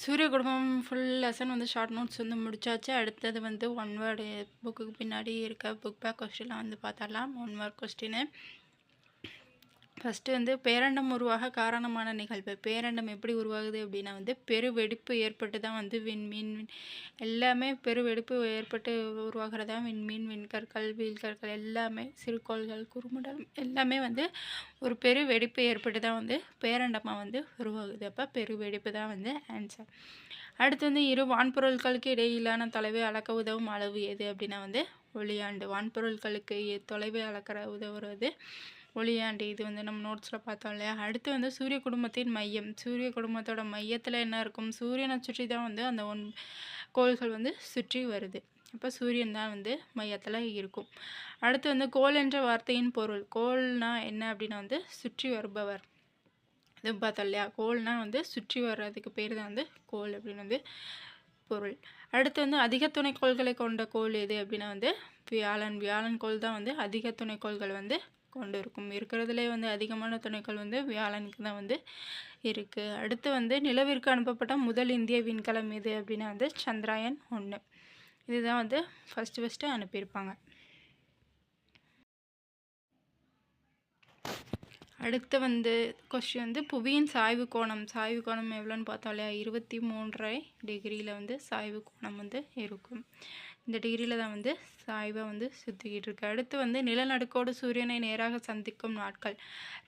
சூரிய குடும்பம் full lesson வந்து ஷார்ட் நோட்ஸ் வந்து முடிச்சாச்சு. அடுத்தது வந்து ஒன் வேர்டு புக்குக்கு பின்னாடி இருக்க புக் பேக் கொஸ்டின்லாம் வந்து பார்த்தரலாம். One word question. ஃபஸ்ட்டு வந்து பேரண்டம் உருவாக காரணமான நிகழ்வு. பேரண்டம் எப்படி உருவாகுது அப்படின்னா வந்து பெருவெடிப்பு ஏற்பட்டு தான் வந்து விண்மீன் எல்லாமே பெருவெடிப்பு ஏற்பட்டு உருவாகிறதா விண்மீன், விண்கற்கள், வீழ்கற்கள் எல்லாமே சிறுகோள்கள், குறுமுடல் எல்லாமே வந்து ஒரு பெருவெடிப்பு ஏற்பட்டு தான் வந்து பேரண்டமாக வந்து உருவாகுது. அப்போ பெருவெடிப்பு தான் வந்து ஆன்சர். அடுத்து வந்து இரு வான்பொருட்களுக்கு இடையிலான தொலைவை அளக்க உதவும் அளவு எது அப்படின்னா வந்து ஒளியாண்டு. வான்பொருட்களுக்கு தொலைவை அளக்கிற உதவுறது ஒளியாண்டு. இது வந்து நம்ம நோட்ஸில் பார்த்தோம் இல்லையா. அடுத்து வந்து சூரிய குடும்பத்தின் மையம். சூரிய குடும்பத்தோட மையத்தில் என்ன இருக்கும்? சூரியனை சுற்றி தான் வந்து அந்த கோள்கள் வந்து சுற்றி வருது. அப்போ சூரியன் தான் வந்து மையத்தில் இருக்கும். அடுத்து வந்து கோள் என்ற வார்த்தையின் பொருள். கோள்னா என்ன அப்படின்னா வந்து சுற்றி வருபவர். இது பார்த்தோம் இல்லையா. கோள்னா வந்து சுற்றி வர்றதுக்கு பேர் தான் வந்து கோள் அப்படின்னு வந்து பொருள். அடுத்து வந்து அதிக துணைக்கோள்களை கொண்ட கோள் எது அப்படின்னா வந்து வியாழன். வியாழன் கோள் தான் வந்து அதிக துணைக்கோள்கள் வந்து கொண்டு இருக்கும். இருக்கிறதுலே வந்து அதிகமான துணைக்கோள் வந்து வியாழனுக்கு தான் வந்து இருக்குது. அடுத்து வந்து நிலவிற்கு அனுப்பப்பட்ட முதல் இந்திய விண்கலம் எது அப்படின்னா வந்து சந்திராயன் 1. இதுதான் வந்து ஃபஸ்ட்டு அனுப்பியிருப்பாங்க. அடுத்து வந்து கொஸ்டின் வந்து புவியின் சாய்வு கோணம். சாய்வு கோணம் எவ்வளோன்னு பார்த்தோம் இல்லையா. 23.5 டிகிரியில் வந்து சாய்வு கோணம் வந்து இருக்கும். இந்த டிகிரியில் தான் வந்து சாய்வை வந்து சுற்றிக்கிட்டு இருக்கு. அடுத்து வந்து நிலநடுக்கோடு சூரியனை நேராக சந்திக்கும் நாட்கள்.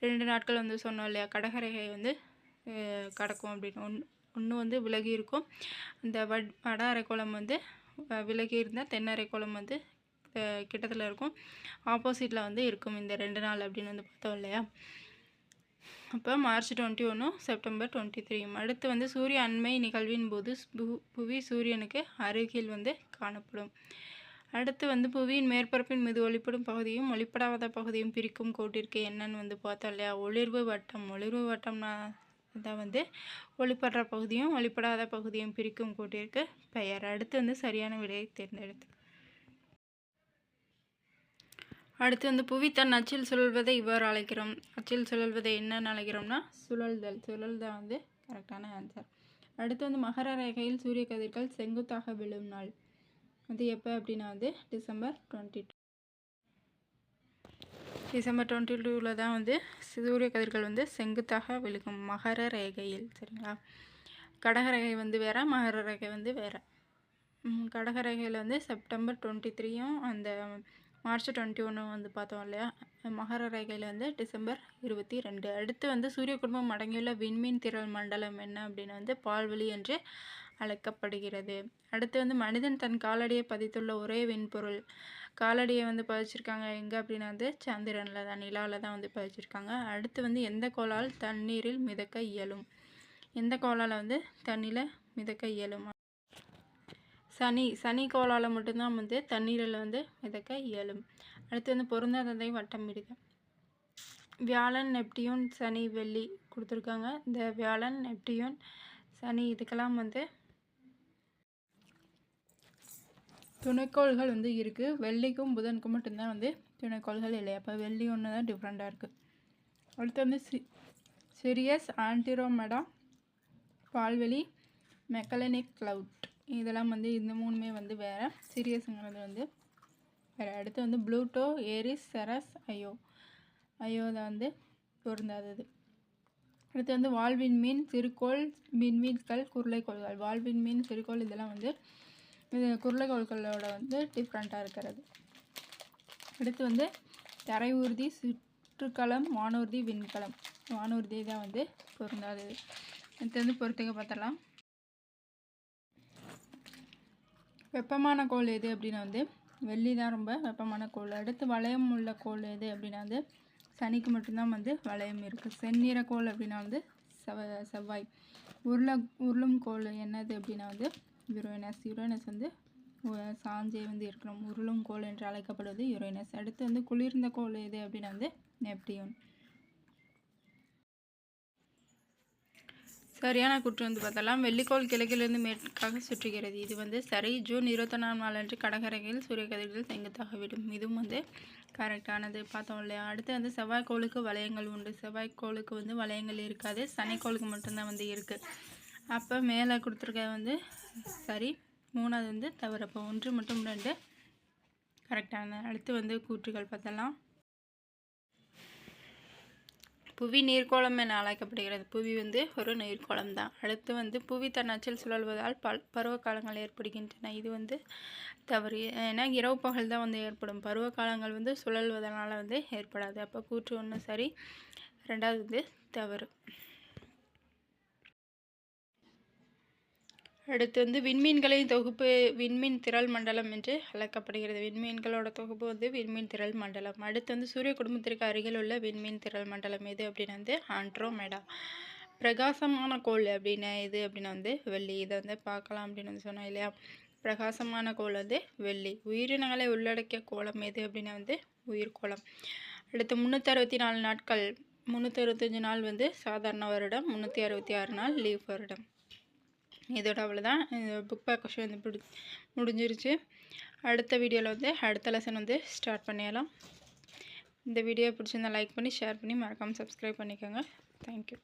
2 நாட்கள் வந்து சொன்னோம் இல்லையா. கடகரேகை வந்து கடக்கும் அப்படின்னு. ஒன்று வந்து விலகி இருக்கும். இந்த வட அரைக்கோளம் வந்து விலகி இருந்தால் தென் அரைக்கோளம் வந்து கிட்டத்தில் இருக்கும். ஆப்போசிட்டில் வந்து இருக்கும் இந்த 2 நாள் அப்படின்னு வந்து பார்த்தோம் இல்லையா. அப்போ மார்ச் 21 செப்டம்பர் 23. அடுத்து வந்து சூரிய அண்மை நிகழ்வின் போது புவி சூரியனுக்கு அருகில் வந்து காணப்படும். அடுத்து வந்து புவியின் மேற்பரப்பின் மீது ஒளிப்படும் பகுதியும் ஒளிப்படாத பகுதியும் பிரிக்கும் கோட்டிற்கு என்னன்னு வந்து பார்த்தோம் இல்லையா. ஒளிர்வு வட்டம். ஒளிர்வு வட்டம்னா தான் வந்து ஒளிப்படுற பகுதியும் ஒளிப்படாத பகுதியும் பிரிக்கும் கோட்டிற்கு பெயர். அடுத்து வந்து சரியான விடையை தேர்ந்தெடுத்து. அடுத்து வந்து புவி தன் அச்சில் சுழல்வதை இவ்வாறு அழைக்கிறோம். அச்சில் சுழல்வதை என்னன்னு அழைக்கிறோம்னா சுழல்தல். சுழல்தான் வந்து கரெக்டான ஆன்சர். அடுத்து வந்து மகர ரேகையில் சூரிய கதிர்கள் செங்குத்தாக விழும் நாள் அது எப்போ அப்படின்னா வந்து டிசம்பர் 22. டிசம்பர் 22 தான் வந்து சூரிய கதிர்கள் வந்து செங்குத்தாக விழுகும் மகர ரேகையில். சரிங்களா. கடகரேகை வந்து வேறு, மகர ரேகை வந்து வேறு. கடகரேகையில் வந்து செப்டம்பர் 23யும் அந்த மார்ச் 21 வந்து பார்த்தோம் இல்லையா. மகர ரேகையில் வந்து டிசம்பர் 22. அடுத்து வந்து சூரிய குடும்பம் அடங்கியுள்ள விண்மீன் திரள் மண்டலம் என்ன அப்படின்னா வந்து பால்வெளி என்று அழைக்கப்படுகிறது. அடுத்து வந்து மனிதன் தன் காலடியை பதித்துள்ள ஒரே விண்பொருள். காலடியை வந்து பதிச்சிருக்காங்க எங்கே அப்படின்னா வந்து சந்திரனில் தான், நிலாவில் தான் வந்து பதிச்சிருக்காங்க. அடுத்து வந்து எந்த கோளால் தண்ணீரில் மிதக்க இயலும். எந்த கோளால் வந்து தண்ணியில் மிதக்க இயலும். சனி கோளால் மட்டும்தான் வந்து தண்ணீரில் வந்து மிதக்க இயலும். அடுத்து வந்து பொருந்தாததை வட்டமிடுக. வியாழன், நெப்டியூன், சனி, வெள்ளி கொடுத்துருக்காங்க. இந்த வியாழன், நெப்டியூன், சனி இதுக்கெல்லாம் வந்து துணைக்கோள்கள் வந்து இருக்குது. வெள்ளிக்கும் புதனுக்கும் மட்டும்தான் வந்து துணைக்கோள்கள் இல்லை. அப்போ வெள்ளி ஒன்று தான் டிஃப்ரெண்ட்டாக இருக்குது. அடுத்து வந்து சிரியஸ், ஆன்டிரோமெடா, பால்வெளி, மெக்கலனிக் கிளவுட் இதெல்லாம் வந்து இந்த 3மே வந்து வேறு. சீரியஸுங்கிறது வந்து வேறு. அடுத்து வந்து ப்ளூட்டோ, ஏரிஸ், செரஸ், ஐயோ தான் வந்து பொருந்தாதது. அடுத்து வந்து வால்விண்மீன், சிறுகோள், விண்மீன்கள், குருளைக்கோள்கள். வால்விண்மீன், சிறுகோள் இதெல்லாம் வந்து இது குருளைக்கோள்களோட வந்து டிஃப்ரெண்ட்டாக இருக்கிறது. அடுத்து வந்து தரை ஊர்தி, சுற்றுக்களம், வானூர்தி, விண்கலம். வானூர்தி தான் வந்து பொருந்தாதது. அடுத்து வந்து பொறுத்துக்க பார்த்தலாம். வெப்பமான கோள் எது அப்படின்னா வந்து வெள்ளி தான் ரொம்ப வெப்பமான கோள். அடுத்து வளையம் உள்ள கோள் எது அப்படின்னா வந்து சனிக்கு மட்டும்தான் வந்து வளையம் இருக்குது. செந்நிற கோள் அப்படின்னா வந்து செவ்வாய். உருளும் கோள் என்னது அப்படின்னா வந்து யுரேனஸ். யுரேனஸ் வந்து சாஞ்சே வந்து இருக்கணும். உருளும் கோள் என்று அழைக்கப்படுவது யுரேனஸ். அடுத்து வந்து குளிர்ந்த கோள் எது அப்படின்னா வந்து நெப்டியூன். சரியான கூற்று வந்து பார்த்தலாம். வெள்ளிக்கோள் கிழக்கிலிருந்து மேற்காக சுற்றுகிறது. இது வந்து சரி. ஜூன் 24 நாளன்று கடகரேகையில் சூரிய கதிர்கள் செங்குத்தாக விடும். இதுவும் வந்து கரெக்டானது பார்த்தோம் இல்லையா. அடுத்து வந்து செவ்வாய்க்கோளுக்கு வளையங்கள் உண்டு. செவ்வாய்க்கோளுக்கு வந்து வளையங்கள் இருக்காது. சனிக்கோளுக்கு மட்டும்தான் வந்து இருக்குது. அப்போ மேலே கொடுத்துருக்கிறது வந்து சரி, 3வது வந்து தவறு. அப்போ 1 மற்றும் 2 கரெக்டான. அடுத்து வந்து கூற்றுகள் பார்த்தலாம். புவி நீர்க்கோளம் என அழைக்கப்படுகிறது. புவி வந்து ஒரு நீர்க்கோளம் தான். அடுத்து வந்து புவி தன் அச்சில் சுழல்வதால் பருவ காலங்கள் ஏற்படுகின்றன. இது வந்து தவறு. ஏன்னா இரவு பகல் தான் வந்து ஏற்படும். பருவ காலங்கள் வந்து சுழல்வதனால வந்து ஏற்படாது. அப்போ கூற்று 1 சரி, 2வது வந்து தவறு. அடுத்து வந்து விண்மீன்களின் தொகுப்பு விண்மீன் திரள் மண்டலம் என்று அழைக்கப்படுகிறது. விண்மீன்களோட தொகுப்பு வந்து விண்மீன் திரள் மண்டலம். அடுத்து வந்து சூரிய குடும்பத்திற்கு அருகில் உள்ள விண்மீன் திரள் மண்டலம் எது அப்படின்னு வந்து ஆண்ட்ரோமேடா. பிரகாசமான கோள் அப்படின்னு எது அப்படின்னா வந்து வெள்ளி. இதை வந்து பார்க்கலாம் அப்படின்னு வந்து சொன்னோம் இல்லையா. பிரகாசமான கோள் வந்து வெள்ளி. உயிரினங்களை உள்ளடக்கிய கோளம் எது அப்படின்னா வந்து உயிர்கோளம். அடுத்து 364 நாட்கள், 365 நாள் வந்து சாதாரண வருடம், 366 நாள் லீவ் வருடம். இதோட அவ்வளோதான். புக் பேக் கொஷின் வந்து முடிஞ்சிருச்சு. அடுத்த வீடியோவில் வந்து அடுத்த லெசன் வந்து ஸ்டார்ட் பண்ணிடலாம். இந்த வீடியோ பிடிச்சிருந்தா லைக் பண்ணி ஷேர் பண்ணி மறக்காமல் சப்ஸ்கிரைப் பண்ணிக்கோங்க. தேங்க்யூ.